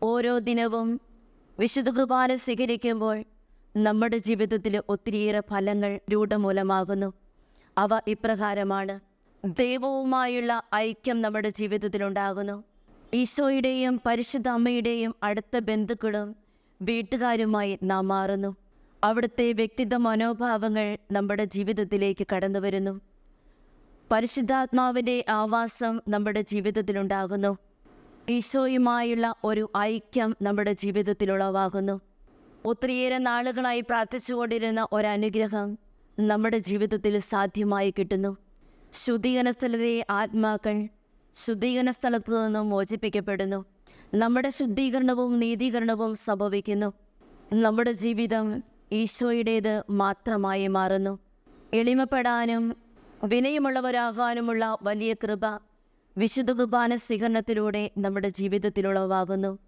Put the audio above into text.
ഓരോ ദിനവും വിശുദ്ധ കുർബാന സ്വീകരിക്കുമ്പോൾ നമ്മുടെ ജീവിതത്തിൽ ഒത്തിരിയേറെ ഫലങ്ങൾ രൂഢമൂലമാകുന്നു. അവ ഇപ്രകാരമാണ്: ദൈവവുമായുള്ള ഐക്യം നമ്മുടെ ജീവിതത്തിലുണ്ടാകുന്നു. ഈശോയുടെയും പരിശുദ്ധ അമ്മയുടെയും അടുത്ത ബന്ധുക്കളും വീട്ടുകാരുമായി നാം മാറുന്നു. അവിടുത്തെ വ്യക്തിത്വ മനോഭാവങ്ങൾ നമ്മുടെ ജീവിതത്തിലേക്ക് കടന്നു വരുന്നു. പരിശുദ്ധാത്മാവിൻ്റെ ആവാസം നമ്മുടെ ജീവിതത്തിലുണ്ടാകുന്നു. ഈശോയുമായുള്ള ഒരു ഐക്യം നമ്മുടെ ജീവിതത്തിലുളവാകുന്നു. ഒത്തിരിയേറെ നാളുകളായി പ്രാർത്ഥിച്ചുകൊണ്ടിരുന്ന ഒരനുഗ്രഹം നമ്മുടെ ജീവിതത്തിൽ സാധ്യമായി കിട്ടുന്നു. ശുദ്ധീകരണ സ്ഥലത്തെ ആത്മാക്കൾ ശുദ്ധീകരണ സ്ഥലത്തു നിന്നും മോചിപ്പിക്കപ്പെടുന്നു. നമ്മുടെ ശുദ്ധീകരണവും നീതീകരണവും സംഭവിക്കുന്നു. നമ്മുടെ ജീവിതം ഈശോയുടേത് മാത്രമായി മാറുന്നു. എളിമപ്പെടാനും വിനയമുള്ളവരാകാനുമുള്ള വലിയ കൃപ വിശുദ്ധ കുർബാന സ്വീകരണത്തിലൂടെ നമ്മുടെ ജീവിതത്തിലുളവാകുന്നു.